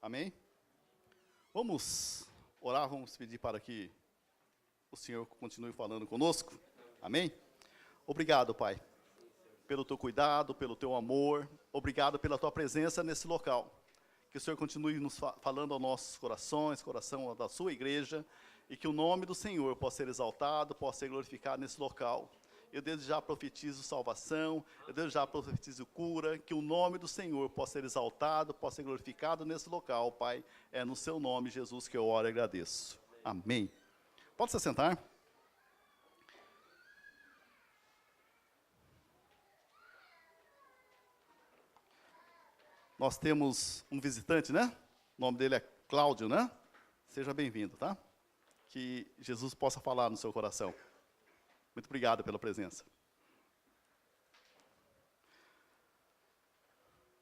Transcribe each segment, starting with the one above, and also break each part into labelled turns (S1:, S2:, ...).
S1: Amém? Vamos orar, vamos pedir para que o Senhor continue falando conosco. Amém? Obrigado, Pai, pelo teu cuidado, pelo teu amor. Obrigado pela tua presença nesse local. Que o Senhor continue nos falando aos nossos corações, coração da sua igreja, e que o nome do Senhor possa ser exaltado, possa ser glorificado nesse local. Eu desde já profetizo salvação, eu desde já profetizo cura, que o nome do Senhor possa ser exaltado, possa ser glorificado nesse local, Pai. É no seu nome, Jesus, que eu oro e agradeço. Amém. Pode se sentar. Nós temos um visitante, né? O nome dele é Cláudio, né? Seja bem-vindo, tá? Que Jesus possa falar no seu coração. Muito obrigado pela presença.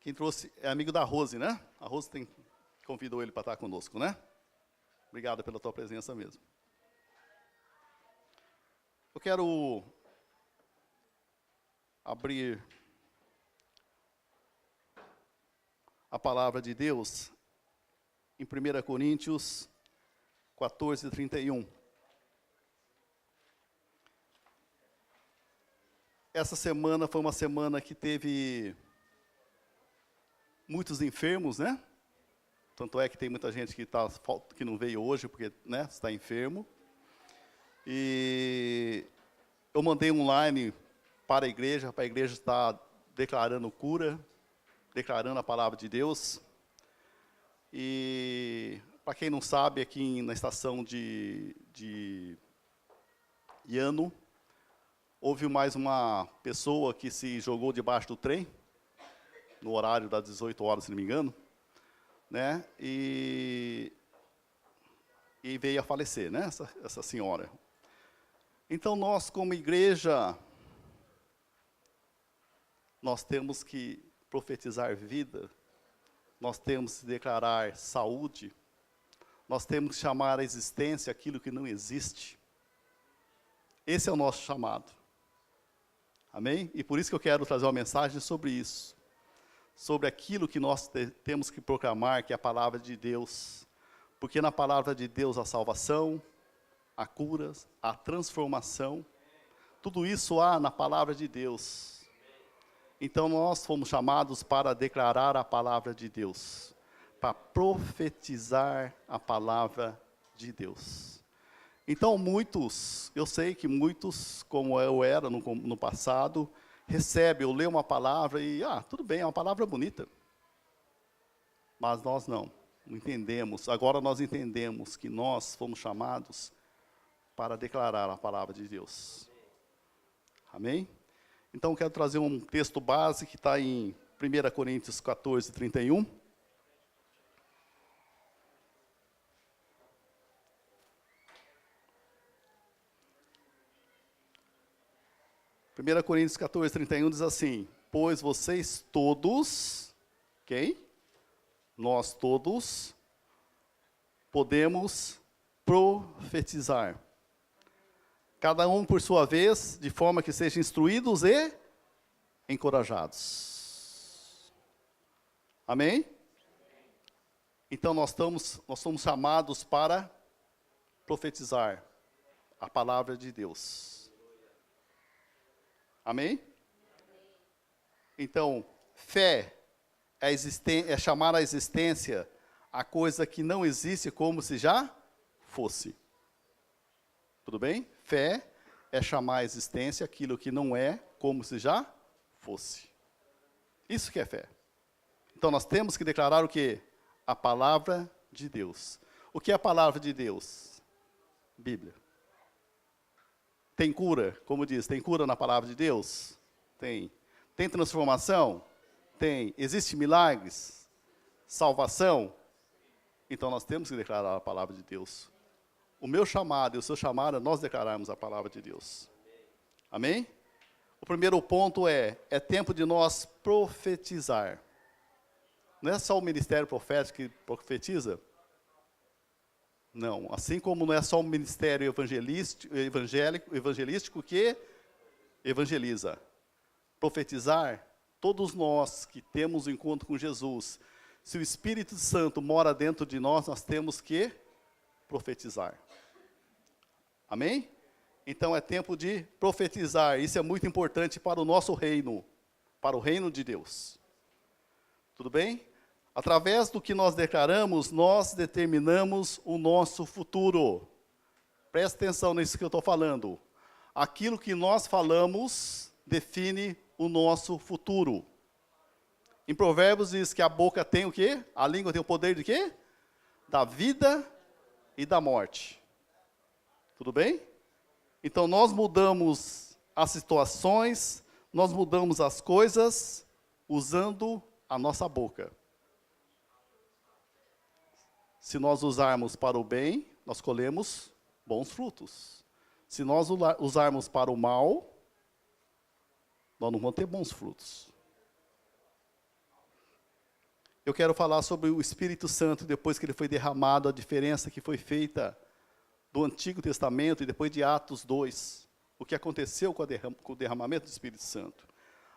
S1: Quem trouxe é amigo da Rose, né? A Rose convidou ele para estar conosco, né? Obrigado pela tua presença mesmo. Eu quero abrir a palavra de Deus em 1 Coríntios 14, 31. Essa semana foi uma semana que teve muitos enfermos, né? Tanto é que tem muita gente que não veio hoje porque, né, está enfermo. E eu mandei online para a igreja estar declarando cura, declarando a palavra de Deus. E, para quem não sabe, aqui na estação de Iano, houve mais uma pessoa que se jogou debaixo do trem, no horário das 18 horas, se não me engano, né? E veio a falecer, né? Essa senhora. Então, nós, como igreja, nós temos que profetizar vida, nós temos que declarar saúde, nós temos que chamar à existência aquilo que não existe. Esse é o nosso chamado. Amém? E por isso que eu quero trazer uma mensagem sobre isso. Sobre aquilo que nós temos que proclamar, que é a palavra de Deus. Porque na palavra de Deus há salvação, há curas, há transformação. Tudo isso há na palavra de Deus. Então nós fomos chamados para declarar a palavra de Deus. Para profetizar a palavra de Deus. Então eu sei que muitos, como eu era no passado, recebem ou lêem uma palavra e, tudo bem, é uma palavra bonita. Mas nós não entendemos. Agora nós entendemos que nós fomos chamados para declarar a palavra de Deus. Amém? Então eu quero trazer um texto base que está em 1 Coríntios 14, 31. 1 Coríntios 14, 31 diz assim: pois vocês todos, quem? Nós todos podemos profetizar. Cada um por sua vez, de forma que sejam instruídos e encorajados. Amém? Então nós somos chamados para profetizar a palavra de Deus. Amém? Então, fé é chamar à existência a coisa que não existe como se já fosse. Tudo bem? Fé é chamar à existência aquilo que não é como se já fosse. Isso que é fé. Então, nós temos que declarar o quê? A palavra de Deus. O que é a palavra de Deus? Bíblia. Tem cura, como diz, tem cura na palavra de Deus? Tem. Tem transformação? Tem. Existem milagres? Salvação? Então nós temos que declarar a palavra de Deus. O meu chamado e o seu chamado é nós declararmos a palavra de Deus. Amém? O primeiro ponto é tempo de nós profetizar. Não é só o ministério profético que profetiza? Não, assim como não é só o ministério evangelístico que evangeliza. Profetizar, todos nós que temos um encontro com Jesus, Se o Espírito Santo mora dentro de nós, nós temos que profetizar. Amém? Então é tempo de profetizar. Isso é muito importante para o nosso reino, para o reino de Deus. Tudo bem? Através do que nós declaramos, nós determinamos o nosso futuro. Presta atenção nisso que eu estou falando. Aquilo que nós falamos define o nosso futuro. Em Provérbios diz que a boca tem o quê? A língua tem o poder de quê? Da vida e da morte. Tudo bem? Então nós mudamos as situações, nós mudamos as coisas usando a nossa boca. Se nós usarmos para o bem, nós colhemos bons frutos. Se nós usarmos para o mal, nós não vamos ter bons frutos. Eu quero falar sobre o Espírito Santo, depois que ele foi derramado, a diferença que foi feita do Antigo Testamento e depois de Atos 2. O que aconteceu com o derramamento do Espírito Santo.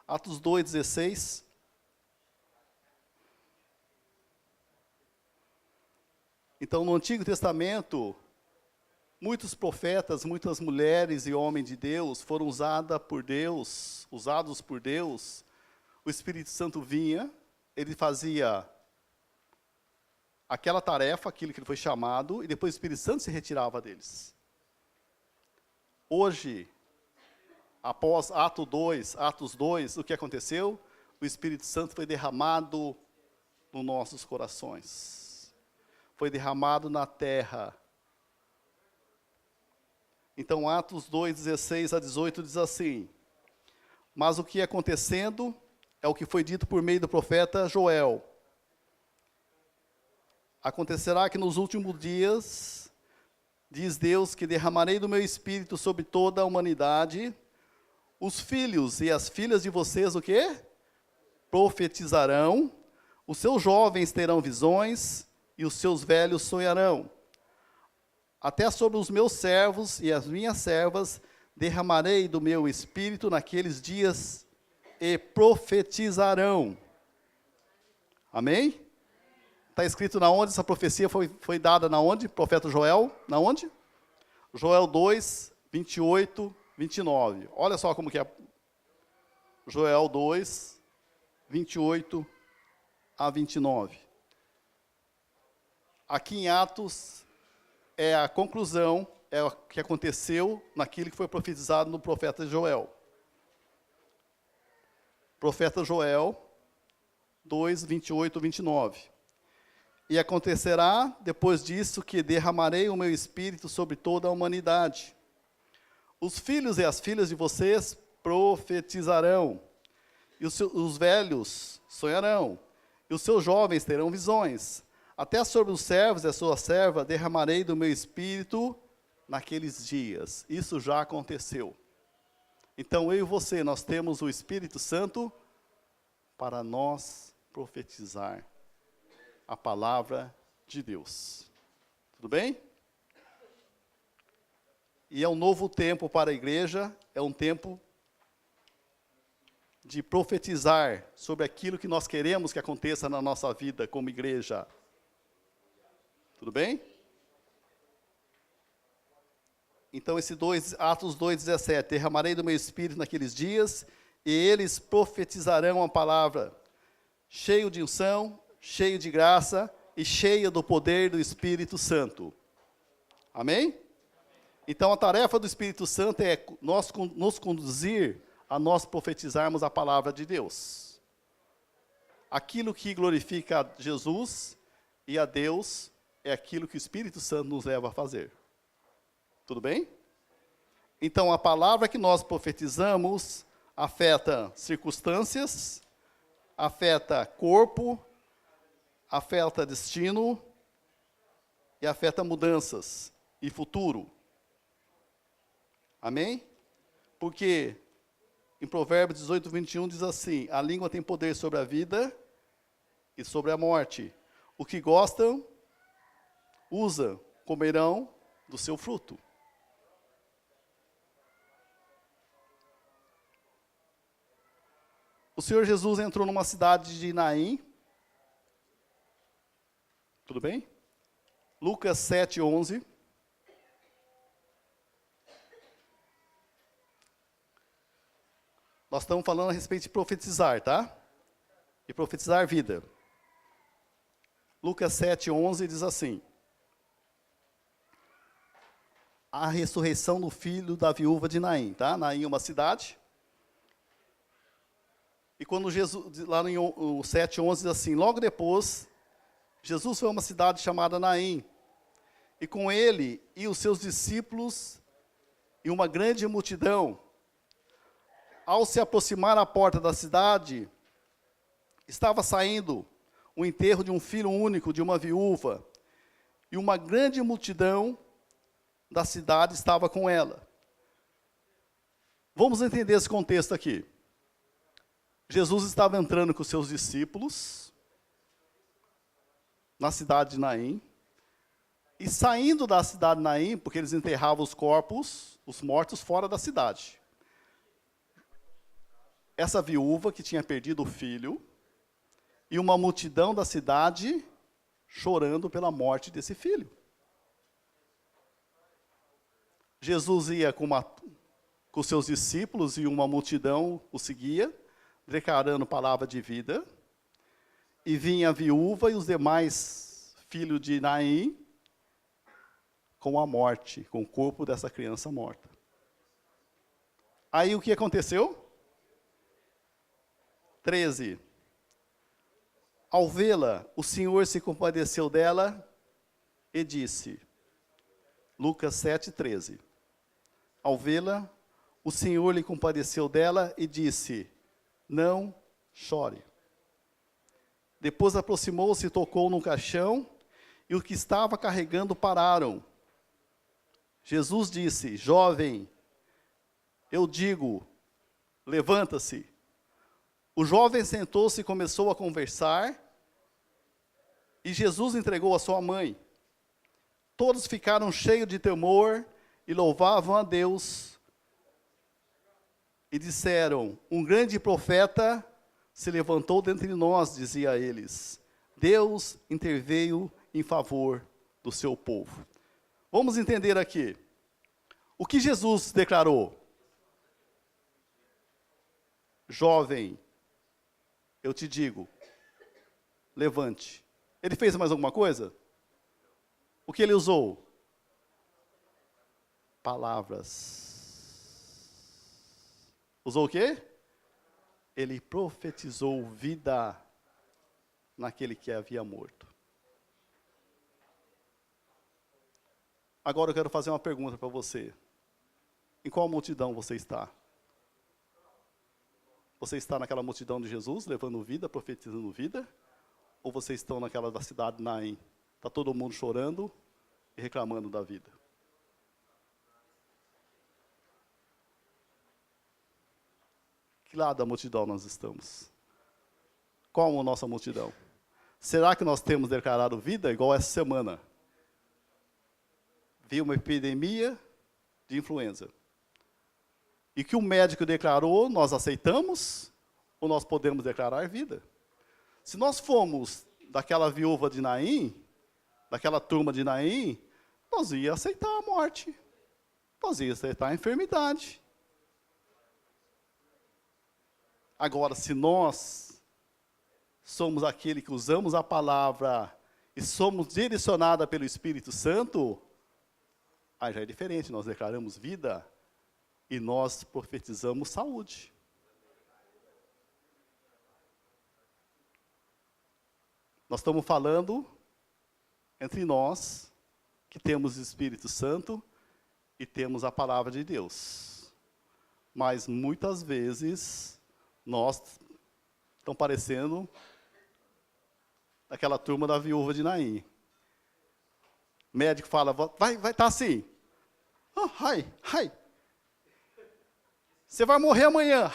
S1: Atos 2:16. Então, no Antigo Testamento, muitos profetas, muitas mulheres e homens de Deus foram usados por Deus. O Espírito Santo vinha, ele fazia aquela tarefa, aquilo que ele foi chamado, e depois o Espírito Santo se retirava deles. Hoje, após Atos 2, o que aconteceu? O Espírito Santo foi derramado nos nossos corações. Foi derramado na terra. Então, Atos 2:16-18 diz assim: mas o que ia acontecendo é o que foi dito por meio do profeta Joel. Acontecerá que nos últimos dias, diz Deus, que derramarei do meu espírito sobre toda a humanidade. Os filhos e as filhas de vocês, o quê? Profetizarão. Os seus jovens terão visões e os seus velhos sonharão. Até sobre os meus servos e as minhas servas derramarei do meu espírito naqueles dias e profetizarão. Amém? Está escrito na onde essa profecia foi dada, na onde? Profeta Joel, na onde? Joel 2, 28, 29. Olha só como que é. Joel 2, 28 a 29. Aqui em Atos é a conclusão, é o que aconteceu naquilo que foi profetizado no profeta Joel. Profeta Joel 2, 28, 29. E acontecerá, depois disso, que derramarei o meu espírito sobre toda a humanidade. Os filhos e as filhas de vocês profetizarão, e os velhos sonharão, e os seus jovens terão visões. Até sobre os servos e a sua serva derramarei do meu espírito naqueles dias. Isso já aconteceu. Então, eu e você, nós temos o Espírito Santo para nós profetizar a palavra de Deus. Tudo bem? E é um novo tempo para a igreja, é um tempo de profetizar sobre aquilo que nós queremos que aconteça na nossa vida como igreja. Tudo bem? Então, Atos 2:17, derramarei do meu espírito naqueles dias, e eles profetizarão a palavra, cheio de unção, cheio de graça e cheio do poder do Espírito Santo. Amém? Então, a tarefa do Espírito Santo é nos conduzir a nós profetizarmos a palavra de Deus. Aquilo que glorifica a Jesus e a Deus é aquilo que o Espírito Santo nos leva a fazer. Tudo bem? Então, a palavra que nós profetizamos afeta circunstâncias, afeta corpo, afeta destino e afeta mudanças e futuro. Amém? Porque em Provérbios 18, 21 diz assim: a língua tem poder sobre a vida e sobre a morte. O que gostam, usa, comerão do seu fruto. O Senhor Jesus entrou numa cidade de Naim, Tudo bem? Lucas 7:11. Nós estamos falando a respeito de profetizar, tá? E profetizar vida. Lucas 7:11 diz assim: a ressurreição do filho da viúva de Naim, tá? Naim é uma cidade. E quando Jesus, lá no 7:11 diz assim: logo depois, Jesus foi a uma cidade chamada Naim, e com ele e os seus discípulos e uma grande multidão. Ao se aproximar à porta da cidade, estava saindo o enterro de um filho único de uma viúva, e uma grande multidão da cidade estava com ela. Vamos entender esse contexto aqui. Jesus estava entrando com seus discípulos na cidade de Naim, e saindo da cidade de Naim, porque eles enterravam os corpos, os mortos, fora da cidade. Essa viúva que tinha perdido o filho, e uma multidão da cidade chorando pela morte desse filho. Jesus ia com seus discípulos e uma multidão o seguia, declarando palavra de vida, e vinha a viúva e os demais filhos de Naim com a morte, com o corpo dessa criança morta. Aí o que aconteceu? 13. Ao vê-la, o Senhor se compadeceu dela e disse, Lucas 7:13. Ao vê-la, o Senhor lhe compadeceu dela e disse, não chore. Depois aproximou-se e tocou no caixão, e os que estava carregando pararam. Jesus disse, jovem, eu digo, levanta-se. O jovem sentou-se e começou a conversar, e Jesus entregou a sua mãe. Todos ficaram cheios de temor e louvavam a Deus. E disseram, um grande profeta se levantou dentre nós, dizia eles. Deus interveio em favor do seu povo. Vamos entender aqui. O que Jesus declarou? Jovem, eu te digo, levante. Ele fez mais alguma coisa? O que ele usou? Palavras. Usou o quê? Ele profetizou vida naquele que havia morto. Agora eu quero fazer uma pergunta para você. Em qual multidão você está? Você está naquela multidão de Jesus, levando vida, profetizando vida? Ou você está naquela da cidade de Naim? Está todo mundo chorando e reclamando da vida? Que lado da multidão nós estamos? Qual a nossa multidão? Será que nós temos declarado vida igual essa semana? Veio uma epidemia de influenza. E que o médico declarou, nós aceitamos, ou nós podemos declarar vida? Se nós formos daquela viúva de Naim, daquela turma de Naim, nós ia aceitar a morte, nós ia aceitar a enfermidade. Agora, se nós somos aquele que usamos a palavra e somos direcionados pelo Espírito Santo, aí já é diferente, nós declaramos vida e nós profetizamos saúde. Nós estamos falando entre nós que temos o Espírito Santo e temos a palavra de Deus. Mas muitas vezes nós estamos parecendo aquela turma da viúva de Naim. O médico fala, vai estar assim. Oh, ai. Você vai morrer amanhã.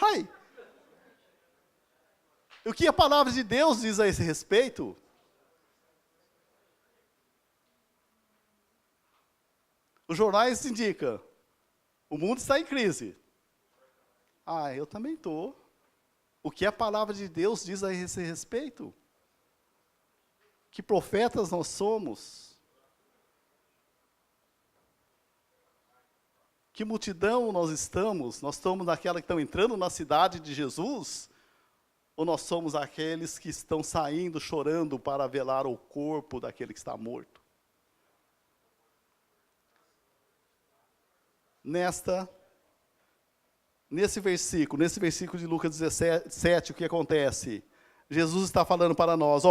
S1: Ai. E o que a palavra de Deus diz a esse respeito? Os jornais indicam, o mundo está em crise. Eu também estou. O que a palavra de Deus diz a esse respeito? Que profetas nós somos? Que multidão nós estamos? Nós estamos naquela que estão entrando na cidade de Jesus? Ou nós somos aqueles que estão saindo chorando para velar o corpo daquele que está morto? Nesse versículo de Lucas 17, o que acontece? Jesus está falando para nós,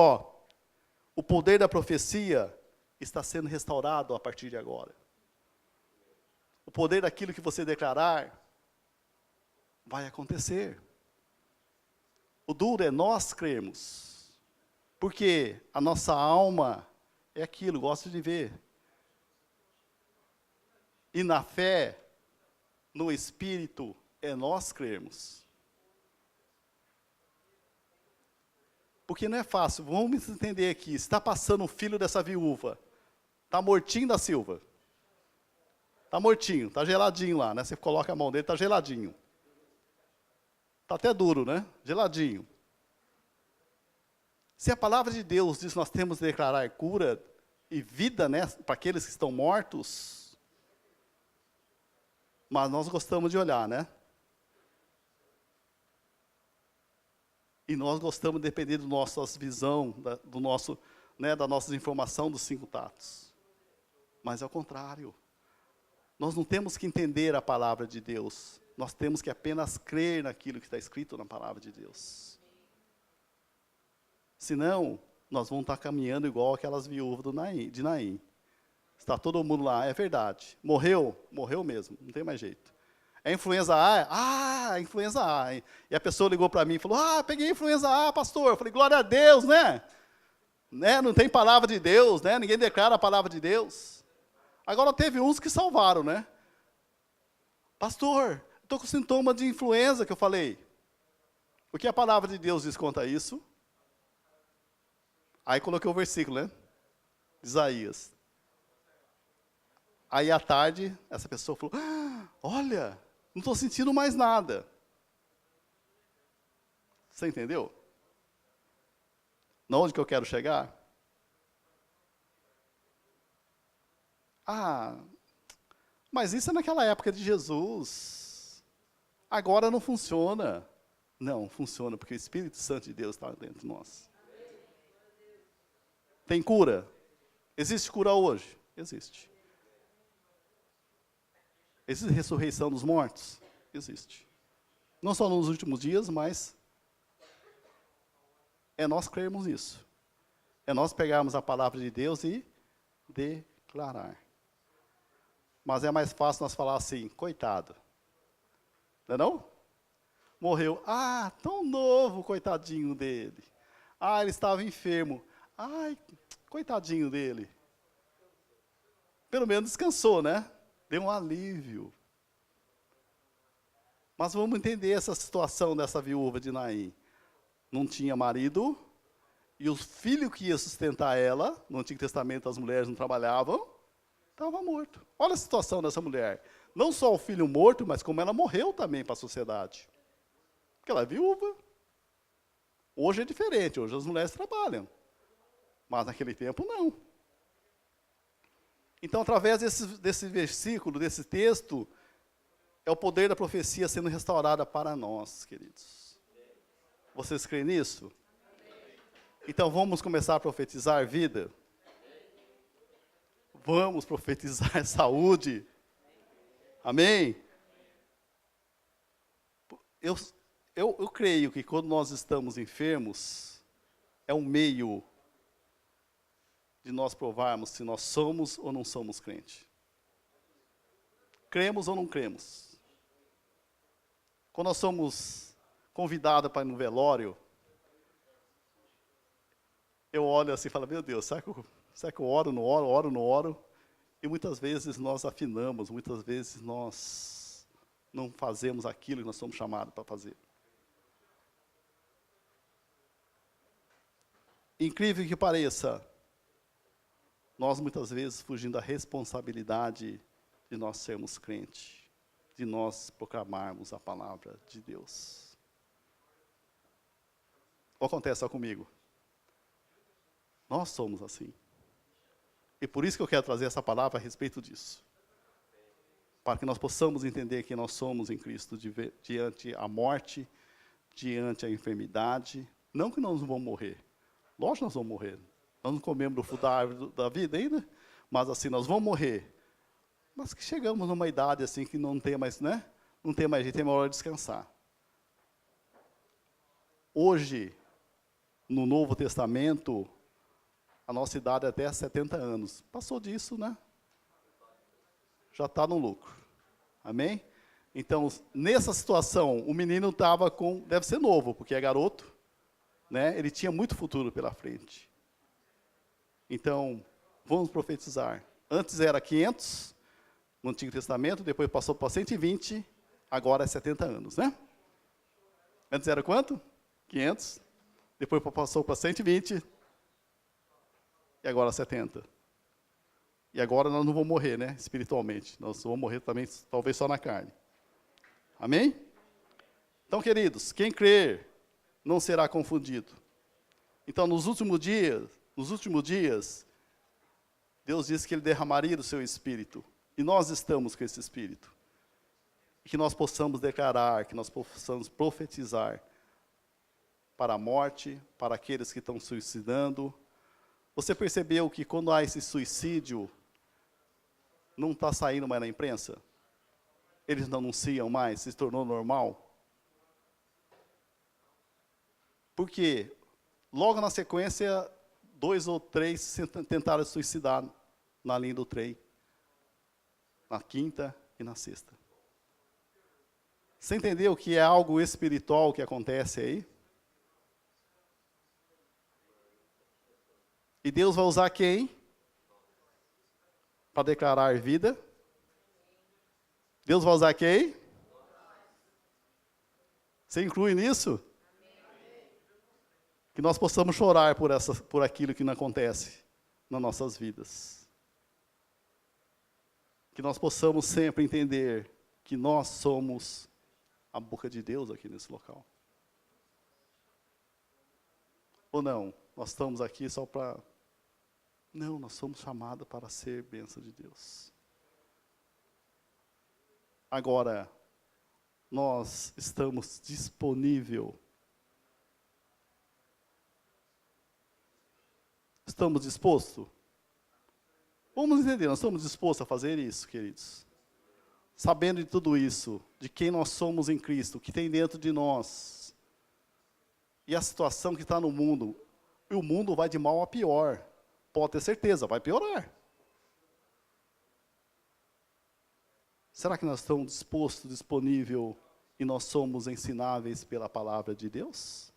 S1: o poder da profecia está sendo restaurado a partir de agora. O poder daquilo que você declarar vai acontecer. O duro é nós crermos, porque a nossa alma é aquilo, gosto de ver. E na fé, no Espírito, é nós crermos. Porque não é fácil, vamos entender aqui, está passando o filho dessa viúva, está mortinho da Silva. Está mortinho, está geladinho lá, né? Você coloca a mão dele, está geladinho. Está até duro, né? Geladinho. Se a palavra de Deus diz que nós temos que declarar cura e vida, né, para aqueles que estão mortos, mas nós gostamos de olhar, né? E nós gostamos de depender da nossa visão, da nossa informação dos 5 tatos. Mas é o contrário. Nós não temos que entender a palavra de Deus. Nós temos que apenas crer naquilo que está escrito na palavra de Deus. Senão, nós vamos estar caminhando igual aquelas viúvas de Naim. Está todo mundo lá, é verdade. Morreu? Morreu mesmo, não tem mais jeito. É influenza A? Ah, influenza A. E a pessoa ligou para mim e falou, peguei influenza A, pastor. Eu falei, glória a Deus, né? Não tem palavra de Deus, né? Ninguém declara a palavra de Deus. Agora teve uns que salvaram, né? Pastor, estou com sintoma de influenza, que eu falei. O que a palavra de Deus diz quanto a isso? Aí coloquei o versículo, né? Isaías. Aí à tarde, essa pessoa falou, olha, não estou sentindo mais nada. Você entendeu? Onde que eu quero chegar? Mas isso é naquela época de Jesus. Agora não funciona. Não, funciona, porque o Espírito Santo de Deus está dentro de nós. Tem cura? Existe cura hoje? Existe. Existe ressurreição dos mortos? Existe. Não só nos últimos dias, mas é nós crermos nisso. É nós pegarmos a palavra de Deus e declarar. Mas é mais fácil nós falar assim, coitado. Não é não? Morreu. Tão novo, coitadinho dele. Ele estava enfermo. Coitadinho dele. Pelo menos descansou, né? Deu um alívio. Mas vamos entender essa situação dessa viúva de Naim. Não tinha marido, e o filho que ia sustentar ela, no Antigo Testamento as mulheres não trabalhavam, estava morto. Olha a situação dessa mulher. Não só o filho morto, mas como ela morreu também para a sociedade. Porque ela é viúva. Hoje é diferente, hoje as mulheres trabalham. Mas naquele tempo não. Então, através desse versículo, desse texto, é o poder da profecia sendo restaurada para nós, queridos. Vocês creem nisso? Então, vamos começar a profetizar vida? Vamos profetizar saúde? Amém? Eu creio que quando nós estamos enfermos, é um meio de nós provarmos se nós somos ou não somos crentes. Cremos ou não cremos? Quando nós somos convidados para ir no velório, eu olho assim e falo, meu Deus, será que eu oro, não oro? E muitas vezes nós afinamos, muitas vezes nós não fazemos aquilo que nós somos chamados para fazer. Incrível que pareça, nós muitas vezes fugindo da responsabilidade de nós sermos crentes, de nós proclamarmos a palavra de Deus. Ou acontece só comigo? Nós somos assim. E por isso que eu quero trazer essa palavra a respeito disso. Para que nós possamos entender que nós somos em Cristo diante a morte, diante a enfermidade. Não que nós não vamos morrer. Lógico que nós vamos morrer. Nós não comemos do fruto da árvore da vida ainda, mas assim, nós vamos morrer. Mas que chegamos numa idade assim que não tem mais, né? Não tem mais jeito, tem uma hora de descansar. Hoje, no Novo Testamento, a nossa idade é até 70 anos. Passou disso, né? Já está no lucro. Amém? Então, nessa situação, o menino estava com, deve ser novo, porque é garoto, né? Ele tinha muito futuro pela frente. Então, vamos profetizar. Antes era 500, no Antigo Testamento, depois passou para 120, agora é 70 anos, né? Antes era quanto? 500, depois passou para 120, e agora 70. E agora nós não vamos morrer, né? Espiritualmente. Nós vamos morrer também, talvez só na carne. Amém? Então, queridos, quem crer não será confundido. Então, nos últimos dias, Deus disse que Ele derramaria do seu Espírito. E nós estamos com esse Espírito. E que nós possamos declarar, que nós possamos profetizar para a morte, para aqueles que estão suicidando. Você percebeu que quando há esse suicídio, não está saindo mais na imprensa? Eles não anunciam mais, se tornou normal? Por quê? Logo na sequência, 2 ou 3 tentaram se suicidar na linha do trem. Na quinta e na sexta. Você entendeu que é algo espiritual que acontece aí? E Deus vai usar quem? Para declarar vida. Deus vai usar quem? Você inclui nisso? Que nós possamos chorar por aquilo que não acontece nas nossas vidas. Que nós possamos sempre entender que nós somos a boca de Deus aqui nesse local. Ou não? Nós estamos aqui só para... Não, nós somos chamados para ser bênção de Deus. Agora, nós estamos disponíveis. Estamos dispostos? Vamos entender, nós estamos dispostos a fazer isso, queridos. Sabendo de tudo isso, de quem nós somos em Cristo, o que tem dentro de nós. E a situação que está no mundo. E o mundo vai de mal a pior. Pode ter certeza, vai piorar. Será que nós estamos dispostos, disponíveis, e nós somos ensináveis pela palavra de Deus?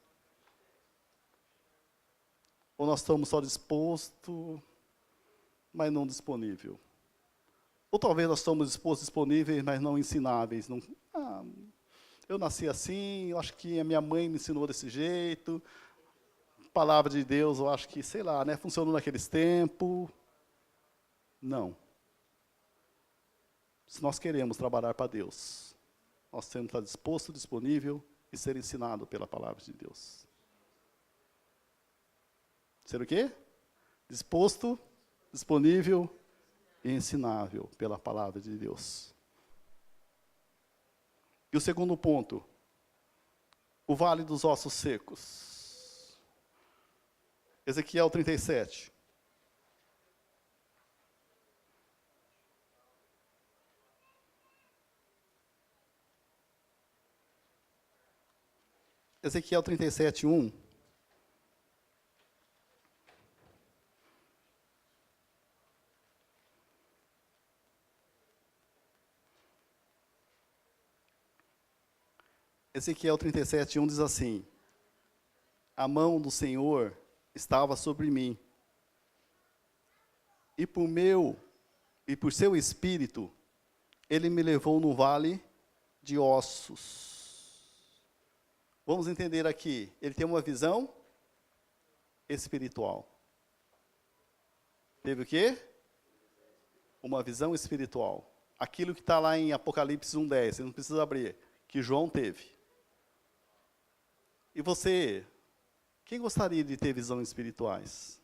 S1: Ou nós estamos só dispostos, mas não disponível? Ou talvez nós estamos dispostos, disponíveis, mas não ensináveis. Não, eu nasci assim, eu acho que a minha mãe me ensinou desse jeito. Palavra de Deus, eu acho que, sei lá, né, funcionou naqueles tempos. Não. Se nós queremos trabalhar para Deus, nós temos que estar disposto, disponível e ser ensinado pela palavra de Deus. Ser o quê? Disposto, disponível e ensinável pela palavra de Deus. E o segundo ponto, o vale dos ossos secos. Ezequiel 37. Ezequiel 37, 1. Ezequiel 37, 1 diz assim: a mão do Senhor estava sobre mim, e por seu espírito, ele me levou no vale de ossos. Vamos entender aqui, ele tem uma visão espiritual. Teve o quê? Uma visão espiritual. Aquilo que está lá em Apocalipse 1:10, você não precisa abrir, que João teve. E você, quem gostaria de ter visões espirituais?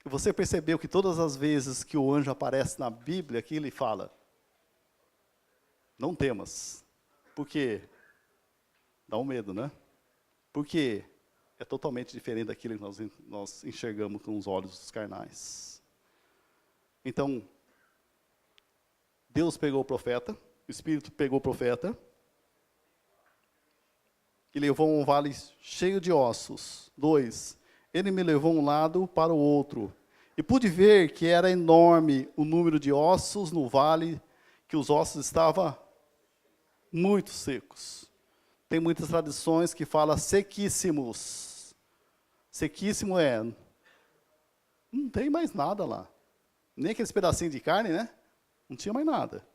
S1: Você percebeu que todas as vezes que o anjo aparece na Bíblia, aqui ele fala, não temas. Por quê? Dá um medo, né? Porque é totalmente diferente daquilo que nós enxergamos com os olhos carnais. Então, Deus pegou o profeta, o Espírito pegou o profeta, e levou a um vale cheio de ossos. 2, ele me levou um lado para o outro, e pude ver que era enorme o número de ossos no vale, que os ossos estavam muito secos. Tem muitas tradições que falam sequíssimos. Sequíssimo não tem mais nada lá. Nem aqueles pedacinhos de carne, né? Não tinha mais nada.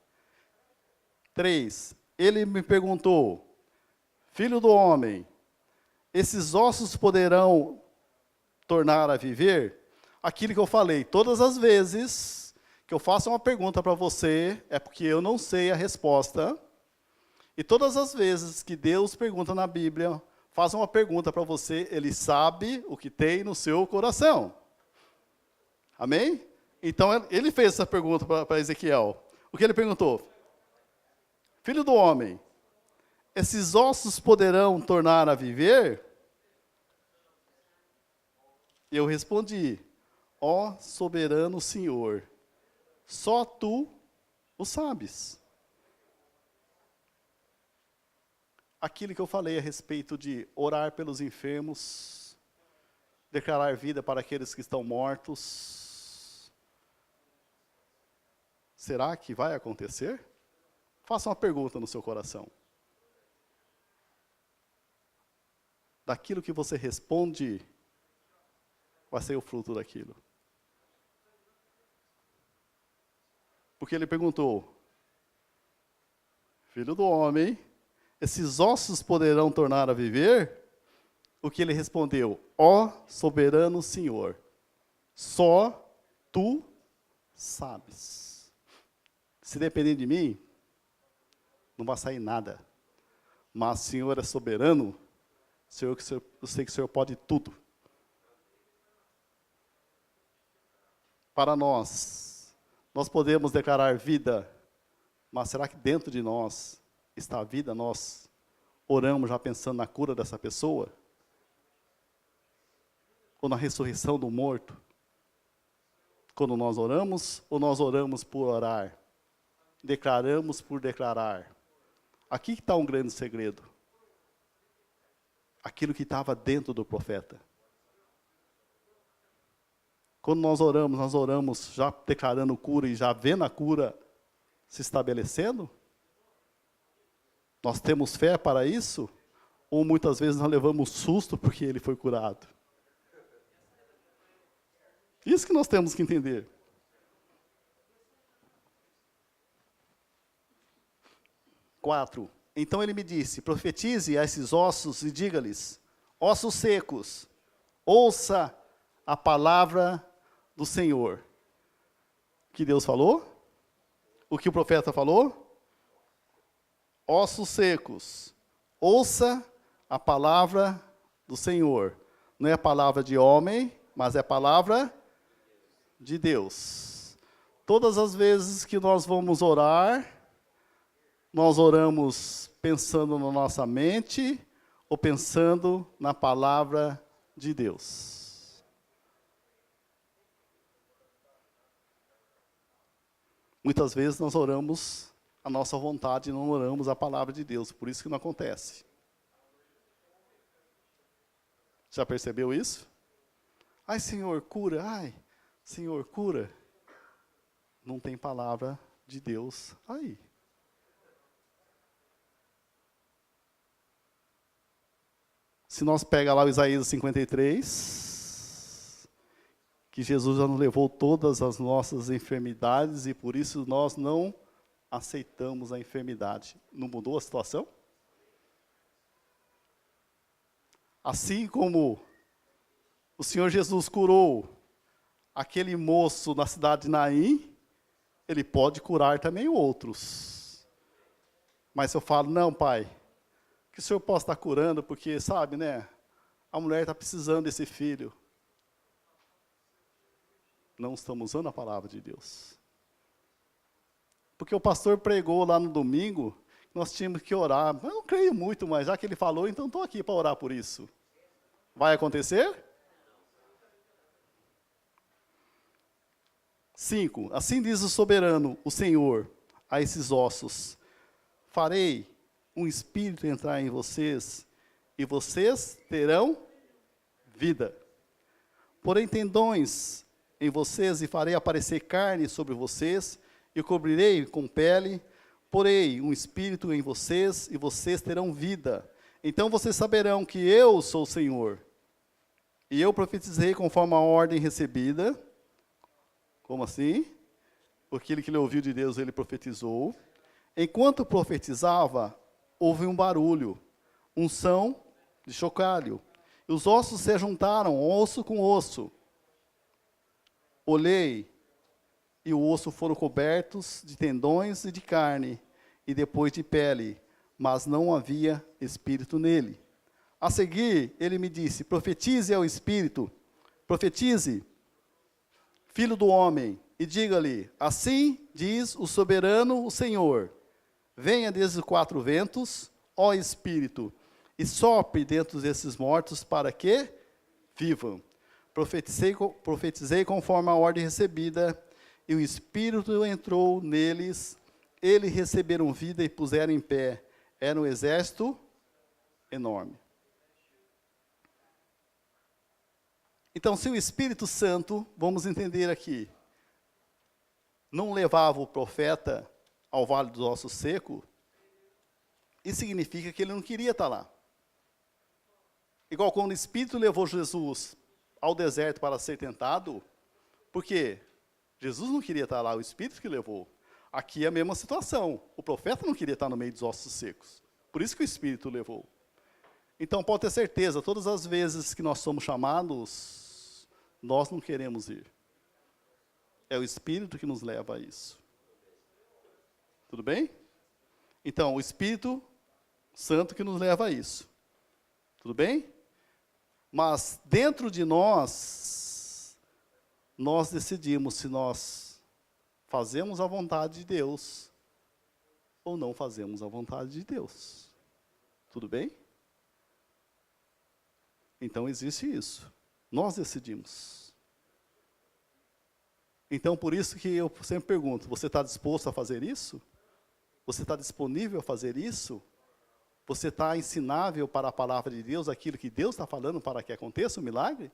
S1: 3, ele me perguntou, filho do homem, esses ossos poderão tornar a viver? Aquilo que eu falei, todas as vezes que eu faço uma pergunta para você, é porque eu não sei a resposta. E todas as vezes que Deus pergunta na Bíblia, faz uma pergunta para você, Ele sabe o que tem no seu coração. Amém? Então, ele fez essa pergunta para Ezequiel. O que ele perguntou? Filho do homem, esses ossos poderão tornar a viver? Eu respondi, ó soberano Senhor, só tu o sabes. Aquilo que eu falei a respeito de orar pelos enfermos, declarar vida para aqueles que estão mortos. Será que vai acontecer? Faça uma pergunta no seu coração. Daquilo que você responde, vai ser o fruto daquilo. Porque ele perguntou, filho do homem, esses ossos poderão tornar a viver? O que ele respondeu, ó soberano Senhor, só tu sabes. Se depender de mim, não vai sair nada. Mas o Senhor é soberano, eu sei que o Senhor pode tudo. Para nós podemos declarar vida, mas será que dentro de nós está a vida? Nós oramos já pensando na cura dessa pessoa? Ou na ressurreição do morto? Quando nós oramos, ou nós oramos por orar? Declaramos por declarar? Aqui está um grande segredo. Aquilo que estava dentro do profeta. Quando nós oramos já declarando cura e já vendo a cura se estabelecendo? Nós temos fé para isso? Ou muitas vezes nós levamos susto porque ele foi curado? Isso que nós temos que entender. Quatro. Então ele me disse, profetize a esses ossos e diga-lhes, ossos secos, ouça a palavra do Senhor. O que Deus falou? O que o profeta falou? Ossos secos, ouça a palavra do Senhor. Não é a palavra de homem, mas é a palavra de Deus. Todas as vezes que nós vamos orar, nós oramos pensando na nossa mente ou pensando na palavra de Deus. Muitas vezes nós oramos a nossa vontade e não oramos a palavra de Deus, por isso que não acontece. Já percebeu isso? Ai, Senhor, cura. Ai, Senhor, cura. Não tem palavra de Deus aí. Se nós pega lá o Isaías 53, que Jesus já nos levou todas as nossas enfermidades e por isso nós não aceitamos a enfermidade. Não mudou a situação? Assim como o Senhor Jesus curou aquele moço na cidade de Naim, Ele pode curar também outros. Mas eu falo, não, Pai, que o Senhor possa estar curando, porque, sabe, né, a mulher está precisando desse filho. não estamos usando a palavra de Deus. Porque o pastor pregou lá no domingo, nós tínhamos que orar. Eu não creio muito, mas já que ele falou, então estou aqui para orar por isso. Vai acontecer? 5. Assim diz o soberano, o Senhor, a esses ossos: farei um espírito entrar em vocês, e vocês terão vida. Porém tendões em vocês, e farei aparecer carne sobre vocês, e cobrirei com pele. Porei um espírito em vocês, e vocês terão vida. Então vocês saberão que eu sou o Senhor. E eu profetizei conforme a ordem recebida. Como assim? Porque aquele que ele ouviu de Deus, ele profetizou. Enquanto profetizava, houve um barulho, um som de chocalho. E os ossos se juntaram, osso com osso. Olhei, e o osso foram cobertos de tendões e de carne, e depois de pele, mas não havia espírito nele. A seguir, ele me disse: profetize ao espírito, profetize, filho do homem, e diga-lhe: assim diz o soberano, o Senhor: venha desde os 4 ventos, ó Espírito, e sopre dentro desses mortos para que vivam. Profetizei conforme a ordem recebida, e o Espírito entrou neles, eles receberam vida e puseram em pé. Era um exército enorme. Então, se o Espírito Santo, vamos entender aqui, não levava o profeta ao vale dos ossos secos, isso significa que ele não queria estar lá. Igual quando o Espírito levou Jesus ao deserto para ser tentado, porque Jesus não queria estar lá, o Espírito que levou. Aqui é a mesma situação, o profeta não queria estar no meio dos ossos secos, por isso que o Espírito levou. Então pode ter certeza, todas as vezes que nós somos chamados, nós não queremos ir. É o Espírito que nos leva a isso. Tudo bem? Então, o Espírito Santo que nos leva a isso. Tudo bem? Mas dentro de nós, nós decidimos se nós fazemos a vontade de Deus ou não fazemos a vontade de Deus. Tudo bem? Então existe isso. Nós decidimos. Então por isso que eu sempre pergunto, você está disposto a fazer isso? Você está disponível a fazer isso? Você está ensinável para a palavra de Deus, aquilo que Deus está falando para que aconteça o milagre?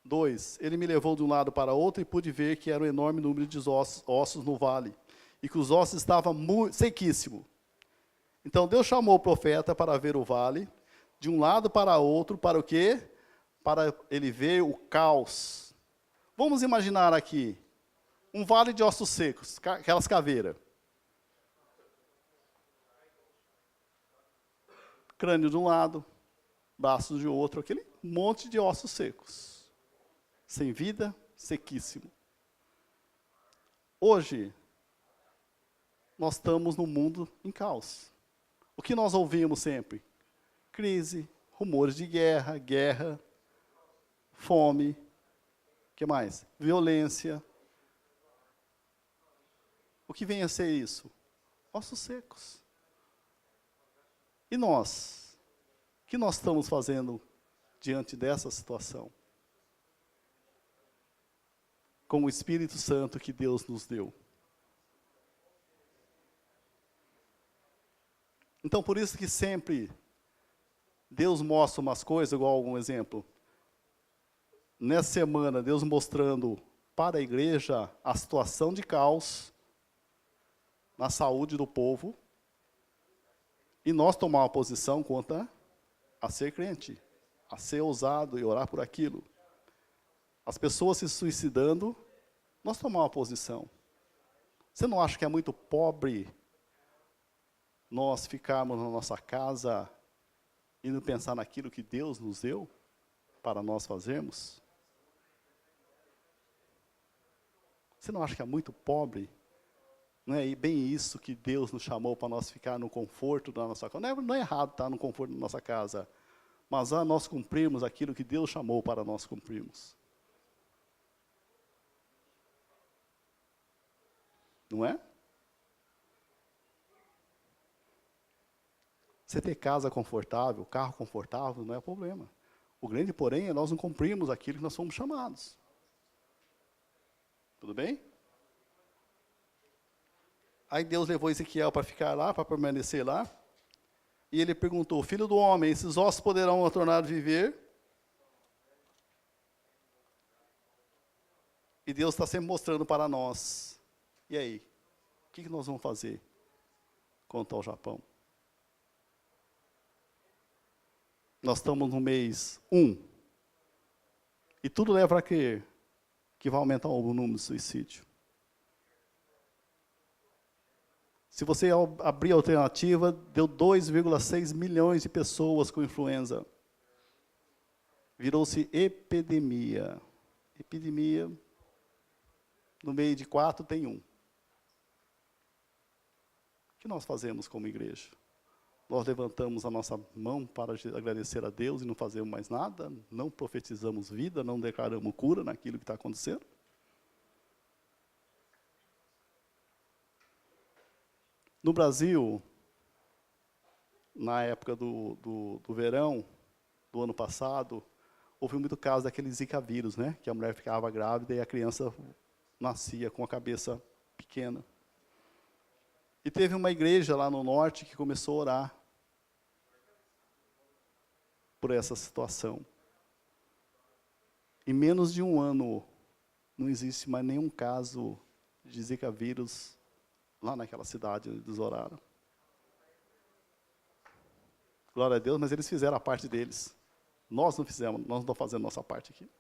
S1: Dois, ele me levou de um lado para outro e pude ver que era um enorme número de ossos no vale, e que os ossos estavam sequíssimos. Então Deus chamou o profeta para ver o vale, de um lado para outro, para o quê? Para ele ver o caos. Vamos imaginar aqui, um vale de ossos secos, aquelas caveiras. Crânio de um lado, braços de outro, aquele monte de ossos secos. Sem vida, sequíssimo. Hoje, nós estamos num mundo em caos. O que nós ouvimos sempre? Crise, rumores de guerra, fome, o que mais? Violência. O que vem a ser isso? Ossos secos. E nós? O que nós estamos fazendo diante dessa situação? Com o Espírito Santo que Deus nos deu. Então, por isso que sempre Deus mostra umas coisas, igual algum exemplo. Nessa semana, Deus mostrando para a igreja a situação de caos na saúde do povo, e nós tomar uma posição quanto a ser crente, a ser ousado e orar por aquilo. As pessoas se suicidando, nós tomar uma posição. Você não acha que é muito pobre nós ficarmos na nossa casa e não pensar naquilo que Deus nos deu para nós fazermos? Você não acha que é muito pobre Não é bem isso que Deus nos chamou para nós ficar no conforto da nossa casa. Não é errado estar no conforto da nossa casa, mas a nós cumprirmos aquilo que Deus chamou para nós cumprirmos. Não é? Você ter casa confortável, carro confortável, não é problema. O grande, porém, é nós não cumprirmos aquilo que nós fomos chamados. Tudo bem? Aí Deus levou Ezequiel para ficar lá, para permanecer lá. E ele perguntou, filho do homem, esses ossos poderão tornar a viver? E Deus está sempre mostrando para nós. E aí? O que nós vamos fazer quanto ao Japão? Nós estamos no mês 1. E tudo leva a crer que vai aumentar o número de suicídio. Se você abrir a alternativa, deu 2,6 milhões de pessoas com influenza. Virou-se epidemia. Epidemia, no meio de 4 tem 1. O que nós fazemos como igreja? Nós levantamos a nossa mão para agradecer a Deus e não fazemos mais nada, não profetizamos vida, não declaramos cura naquilo que está acontecendo. No Brasil, na época do verão, do ano passado, houve muito caso daquele Zika vírus, né? Que a mulher ficava grávida e a criança nascia com a cabeça pequena. E teve uma igreja lá no norte que começou a orar por essa situação. Em menos de 1 ano, não existe mais nenhum caso de Zika vírus lá naquela cidade onde eles oraram. Glória a Deus, mas eles fizeram a parte deles. Nós não fizemos, nós não estamos fazendo nossa parte aqui.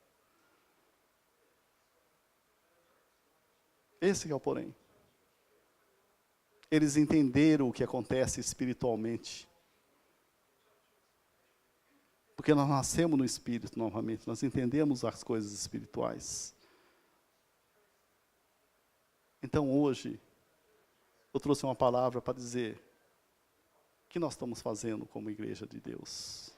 S1: Esse que é o porém. Eles entenderam o que acontece espiritualmente. Porque nós nascemos no Espírito novamente, nós entendemos as coisas espirituais. Então hoje, eu trouxe uma palavra para dizer o que nós estamos fazendo como igreja de Deus.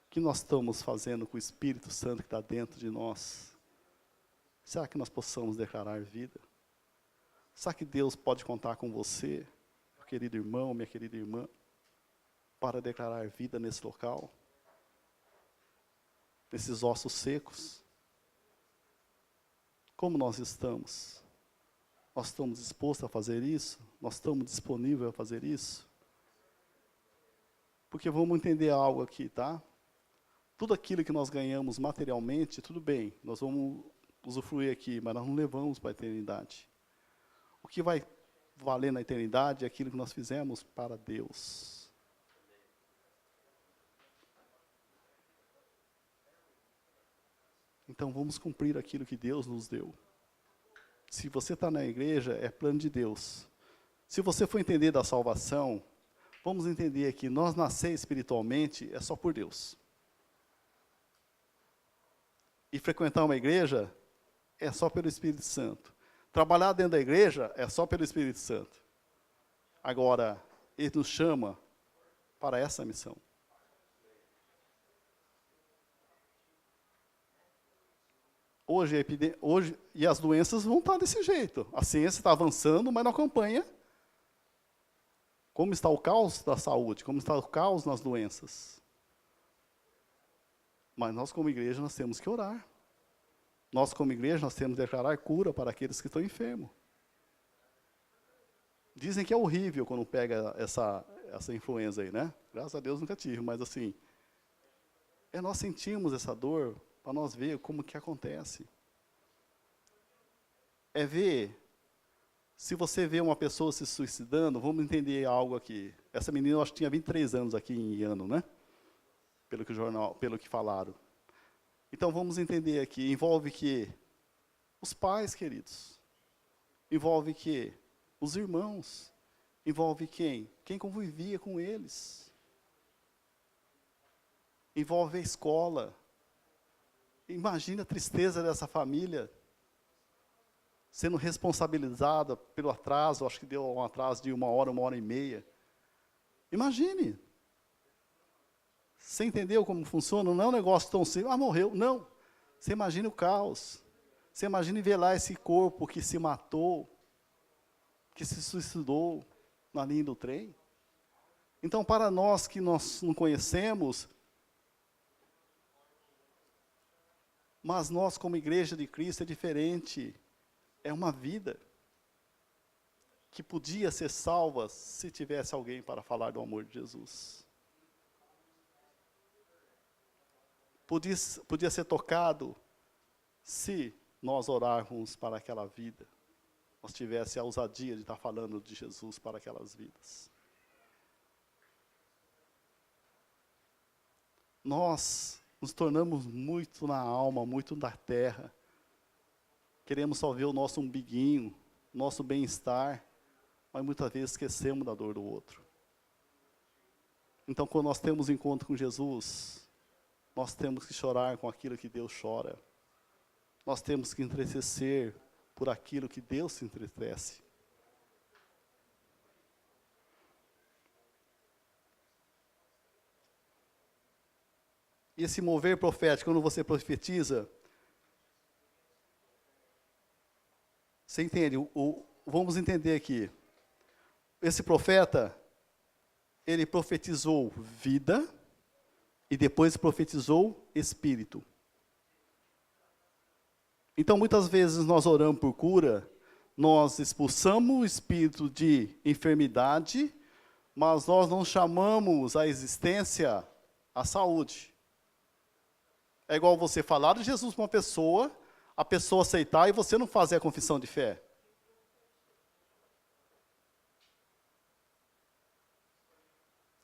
S1: O que nós estamos fazendo com o Espírito Santo que está dentro de nós. Será que nós possamos declarar vida? Será que Deus pode contar com você, meu querido irmão, minha querida irmã, para declarar vida nesse local? Nesses ossos secos? Como nós estamos? Nós estamos dispostos a fazer isso? Nós estamos disponíveis a fazer isso? Porque vamos entender algo aqui, tá? Tudo aquilo que nós ganhamos materialmente, tudo bem, nós vamos usufruir aqui, mas nós não levamos para a eternidade. O que vai valer na eternidade é aquilo que nós fizemos para Deus. Então vamos cumprir aquilo que Deus nos deu. Se você está na igreja, é plano de Deus. Se você for entender da salvação, vamos entender que nós nascer espiritualmente é só por Deus. E frequentar uma igreja é só pelo Espírito Santo. Trabalhar dentro da igreja é só pelo Espírito Santo. Agora, Ele nos chama para essa missão. Hoje, e as doenças vão estar desse jeito. A ciência está avançando, mas não acompanha. Como está o caos da saúde, como está o caos nas doenças. Mas nós, como igreja, nós temos que orar. Nós, como igreja, nós temos que declarar cura para aqueles que estão enfermos. Dizem que é horrível quando pega essa influenza aí, né? Graças a Deus nunca tive, mas assim, nós sentimos essa dor para nós ver como que acontece. É ver, se você vê uma pessoa se suicidando, vamos entender algo aqui. Essa menina, eu acho que tinha 23 anos aqui em ano, né? Pelo que falaram. Então, vamos entender aqui, envolve que os pais, queridos, envolve que os irmãos, envolve quem? Quem convivia com eles. Envolve a escola. Imagina a tristeza dessa família. sendo responsabilizada pelo atraso, acho que deu um atraso de 1 hora e meia. Imagine. Você entendeu como funciona? Não é um negócio tão simples, morreu. Não. Você imagina o caos. Você imagina ver lá esse corpo que se matou, que se suicidou na linha do trem. Então, para nós que nós não conhecemos, mas nós como igreja de Cristo é diferente. É uma vida que podia ser salva se tivesse alguém para falar do amor de Jesus. Podia ser tocado se nós orarmos para aquela vida. Nós tivesse a ousadia de estar falando de Jesus para aquelas vidas. Nós nos tornamos muito na alma, muito na terra. Queremos só ver o nosso umbiguinho, nosso bem-estar, mas muitas vezes esquecemos da dor do outro. Então, quando nós temos encontro com Jesus, nós temos que chorar com aquilo que Deus chora. Nós temos que entristecer por aquilo que Deus se entristece. E esse mover profético, quando você profetiza, você entende? Vamos entender aqui. Esse profeta, ele profetizou vida e depois profetizou espírito. Então, muitas vezes nós oramos por cura, nós expulsamos o espírito de enfermidade, mas nós não chamamos a existência a saúde. É igual você falar de Jesus para uma pessoa, a pessoa aceitar e você não fazer a confissão de fé.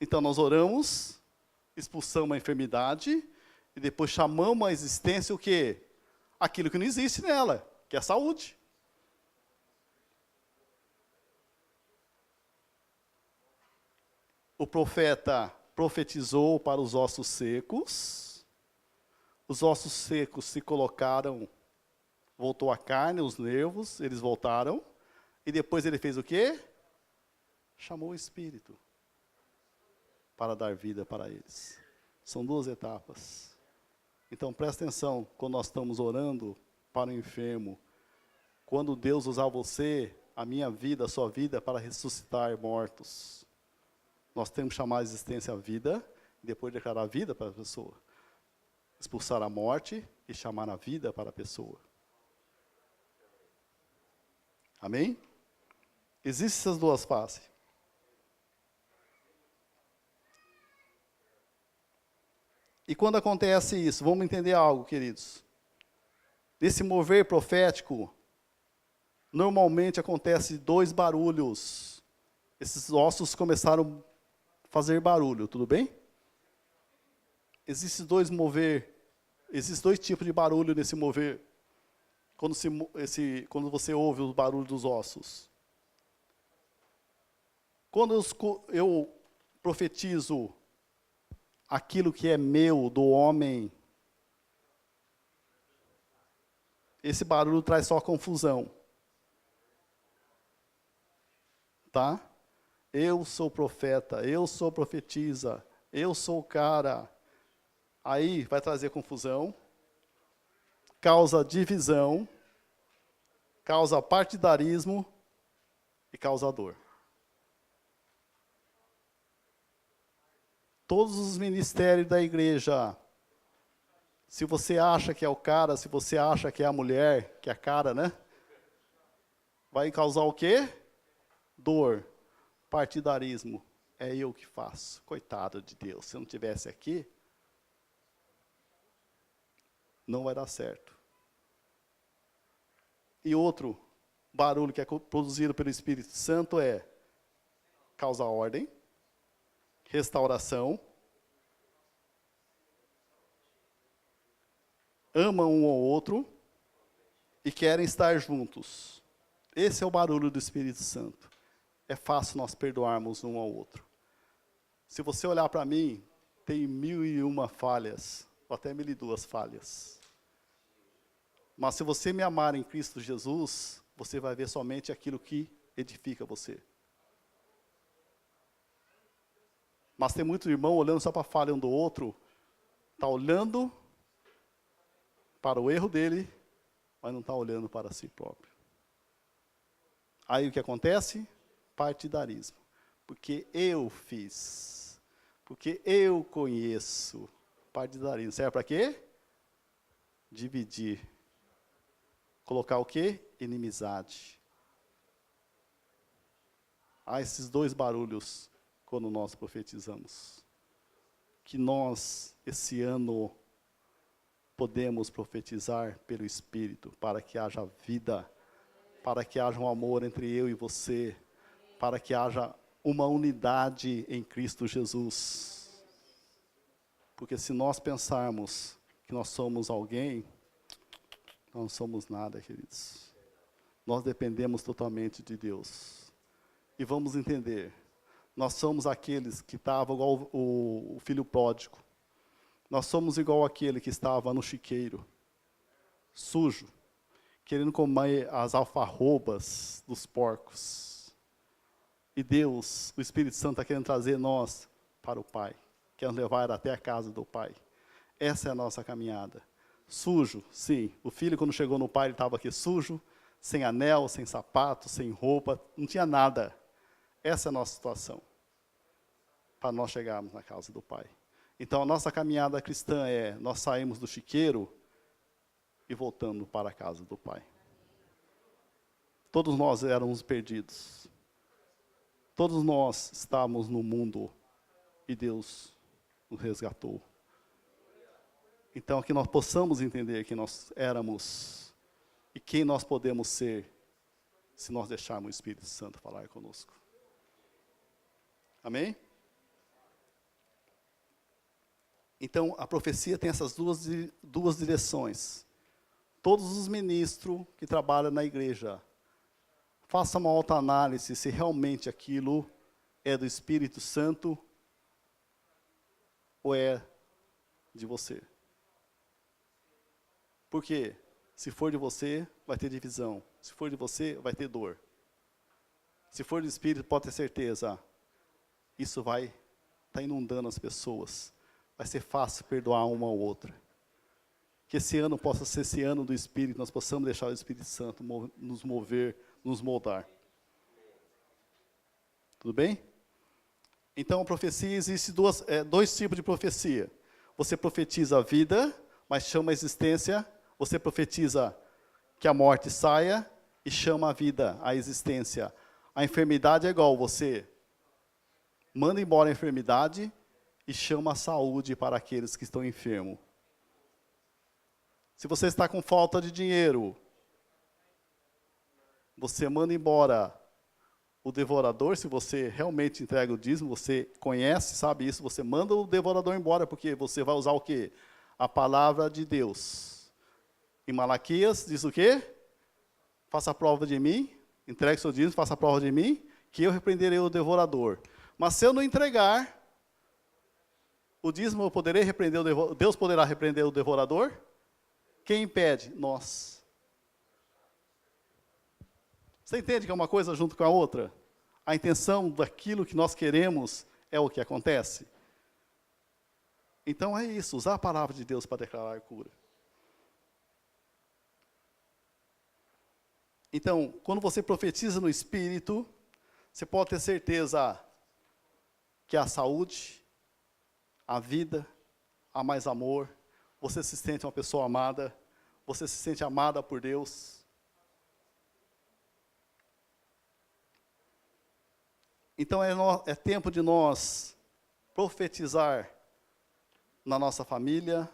S1: Então nós oramos, expulsamos a enfermidade e depois chamamos a existência o quê? Aquilo que não existe nela, que é a saúde. O profeta profetizou para os ossos secos. Os ossos secos se colocaram, voltou a carne, os nervos, eles voltaram. E depois ele fez o quê? Chamou o Espírito para dar vida para eles. São 2 etapas. Então, presta atenção, quando nós estamos orando para o enfermo, quando Deus usar você, a minha vida, a sua vida, para ressuscitar mortos, nós temos que chamar a existência a vida, e depois declarar a vida para a pessoa. Expulsar a morte e chamar a vida para a pessoa. Amém? Existem essas 2 faces. E quando acontece isso, vamos entender algo, queridos. Nesse mover profético, normalmente acontece 2 barulhos. Esses ossos começaram a fazer barulho, tudo bem? Existem 2 tipos de barulho nesse mover. Quando você ouve o barulho dos ossos. Quando eu profetizo aquilo que é meu, do homem, esse barulho traz só confusão. Tá? Eu sou profeta, eu sou profetisa, eu sou o cara. Aí vai trazer confusão, causa divisão, causa partidarismo e causa dor. Todos os ministérios da igreja, se você acha que é o cara, se você acha que é a mulher, que é a cara, né? Vai causar o quê? Dor, partidarismo. É eu que faço. Coitado de Deus, se eu não estivesse aqui, não vai dar certo. E outro barulho que é produzido pelo Espírito Santo é causar ordem, restauração, amam um ao outro e querem estar juntos. Esse é o barulho do Espírito Santo. É fácil nós perdoarmos um ao outro. Se você olhar para mim, tem 1001 falhas, ou até 1002 falhas. Mas se você me amar em Cristo Jesus, você vai ver somente aquilo que edifica você. Mas tem muito irmão olhando só para a falha um do outro, está olhando para o erro dele, mas não está olhando para si próprio. Aí o que acontece? Partidarismo. Porque eu fiz, porque eu conheço. Partidarismo serve para quê? Dividir. Colocar o quê? Inimizade. Há esses dois barulhos quando nós profetizamos. Que nós, esse ano, podemos profetizar pelo Espírito, para que haja vida, para que haja um amor entre eu e você, para que haja uma unidade em Cristo Jesus. Porque se nós pensarmos que nós somos alguém, nós não somos nada, queridos. Nós dependemos totalmente de Deus. E vamos entender, nós somos aqueles que estavam igual o filho pródigo. Nós somos igual aquele que estava no chiqueiro, sujo, querendo comer as alfarrobas dos porcos. E Deus, o Espírito Santo, está querendo trazer nós para o Pai, quer nos levar até a casa do Pai. Essa é a nossa caminhada. Sujo, sim. O filho, quando chegou no pai, ele estava aqui sujo, sem anel, sem sapato, sem roupa, não tinha nada. Essa é a nossa situação, para nós chegarmos na casa do Pai. Então, a nossa caminhada cristã é, nós saímos do chiqueiro e voltando para a casa do Pai. Todos nós éramos perdidos. Todos nós estávamos no mundo e Deus nos resgatou. Então, que nós possamos entender quem nós éramos e quem nós podemos ser se nós deixarmos o Espírito Santo falar conosco. Amém? Então, a profecia tem essas duas direções. Todos os ministros que trabalham na igreja, façam uma autoanálise se realmente aquilo é do Espírito Santo ou é de você. Porque se for de você, vai ter divisão. Se for de você, vai ter dor. Se for do Espírito, pode ter certeza, isso vai estar inundando as pessoas. Vai ser fácil perdoar uma ou outra. Que esse ano possa ser esse ano do Espírito, nós possamos deixar o Espírito Santo nos mover, nos moldar. Tudo bem? Então, a profecia, existe dois tipos de profecia. Você profetiza a vida, mas chama a existência. Você profetiza que a morte saia e chama a vida, a existência. A enfermidade é igual, você manda embora a enfermidade e chama a saúde para aqueles que estão enfermos. Se você está com falta de dinheiro, você manda embora o devorador. Se você realmente entrega o dízimo, você conhece, sabe isso, você manda o devorador embora, porque você vai usar o quê? A palavra de Deus. Em Malaquias, diz o quê? Faça a prova de mim, entregue seu dízimo, faça a prova de mim, que eu repreenderei o devorador. Mas se eu não entregar o dízimo, eu poderei repreender Deus poderá repreender o devorador? Quem impede? Nós. Você entende que é uma coisa junto com a outra? A intenção daquilo que nós queremos é o que acontece? Então é isso, usar a palavra de Deus para declarar cura. Então, quando você profetiza no Espírito, você pode ter certeza que há saúde, há vida, há mais amor, você se sente uma pessoa amada, você se sente amada por Deus. Então é tempo de nós profetizar na nossa família,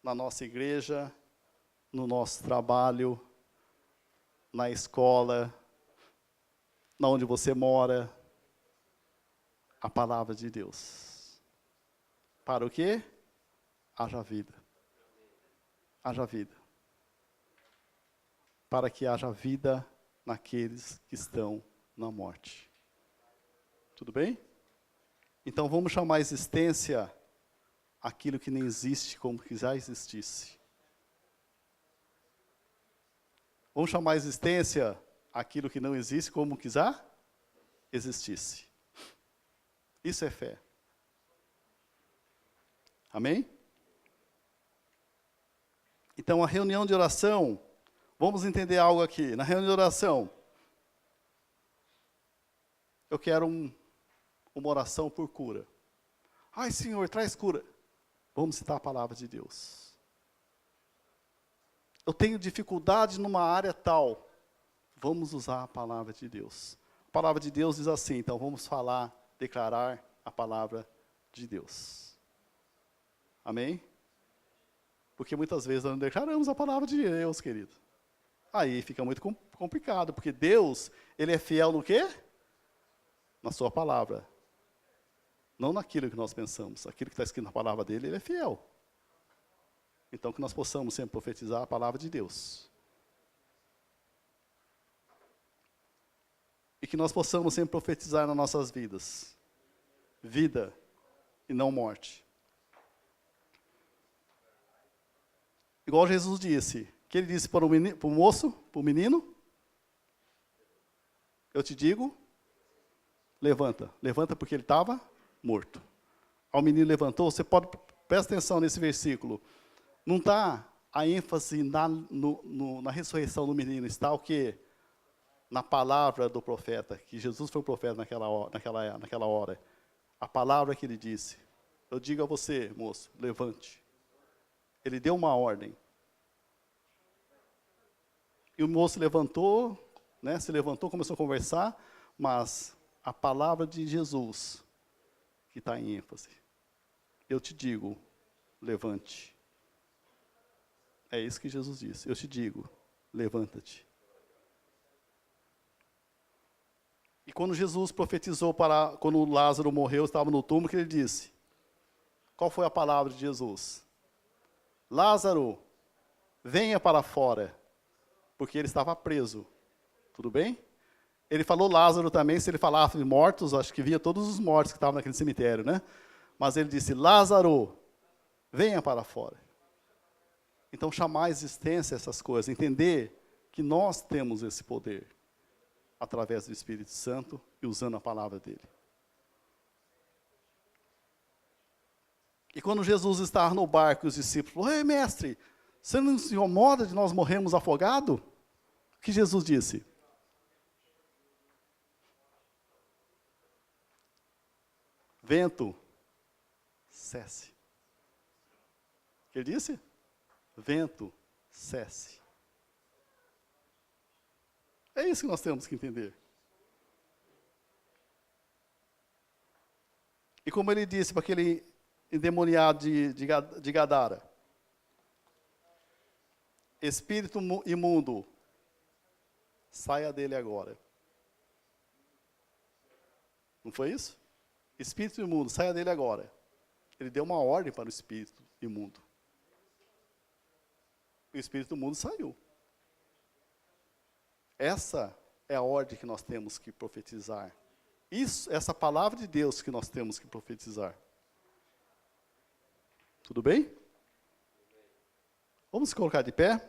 S1: na nossa igreja, no nosso trabalho, na escola, na onde você mora, a palavra de Deus. Para o quê? Haja vida. Haja vida. Para que haja vida naqueles que estão na morte. Tudo bem? Então vamos chamar a existência aquilo que nem existe como que já existisse. Vamos chamar a existência aquilo que não existe como quiser existisse. Isso é fé. Amém? Então, a reunião de oração, vamos entender algo aqui. Na reunião de oração, eu quero uma oração por cura. Ai, Senhor, traz cura. Vamos citar a palavra de Deus. Eu tenho dificuldade numa área tal. Vamos usar a palavra de Deus. A palavra de Deus diz assim, então vamos falar, declarar a palavra de Deus. Amém? Porque muitas vezes nós não declaramos a palavra de Deus, querido. Aí fica muito complicado, porque Deus, Ele é fiel no quê? Na sua palavra. Não naquilo que nós pensamos. Aquilo que está escrito na palavra dele, Ele é fiel. Então, que nós possamos sempre profetizar a palavra de Deus. E que nós possamos sempre profetizar nas nossas vidas. Vida e não morte. Igual Jesus disse. O que Ele disse para o moço, para o menino? Eu te digo, levanta. Levanta porque ele estava morto. Ao menino levantou, você pode, presta atenção nesse versículo. Não está a ênfase na ressurreição do menino, está o quê? Na palavra do profeta, que Jesus foi o profeta naquela hora. A palavra que ele disse. Eu digo a você, moço, levante. Ele deu uma ordem. E o moço levantou, né, se levantou, começou a conversar, mas a palavra de Jesus, que está em ênfase. Eu te digo, levante. É isso que Jesus disse. Eu te digo, levanta-te. E quando Jesus profetizou quando Lázaro morreu, estava no túmulo, que ele disse? Qual foi a palavra de Jesus? Lázaro, venha para fora, porque ele estava preso. Tudo bem? Ele falou Lázaro também, se ele falasse de mortos, acho que via todos os mortos que estavam naquele cemitério, né? Mas ele disse, Lázaro, venha para fora. Então, chamar a existência essas coisas, entender que nós temos esse poder, através do Espírito Santo e usando a palavra dele. E quando Jesus estava no barco, os discípulos, ei, mestre, você não se incomoda de nós morrermos afogados? O que Jesus disse? Vento, cesse. O que ele disse? Vento, cesse. É isso que nós temos que entender. E como ele disse para aquele endemoniado de Gadara, espírito imundo, saia dele agora. Não foi isso? Espírito imundo, saia dele agora. Ele deu uma ordem para o espírito imundo. O espírito imundo saiu. Essa é a ordem que nós temos que profetizar. Essa palavra de Deus que nós temos que profetizar. Tudo bem? Vamos se colocar de pé?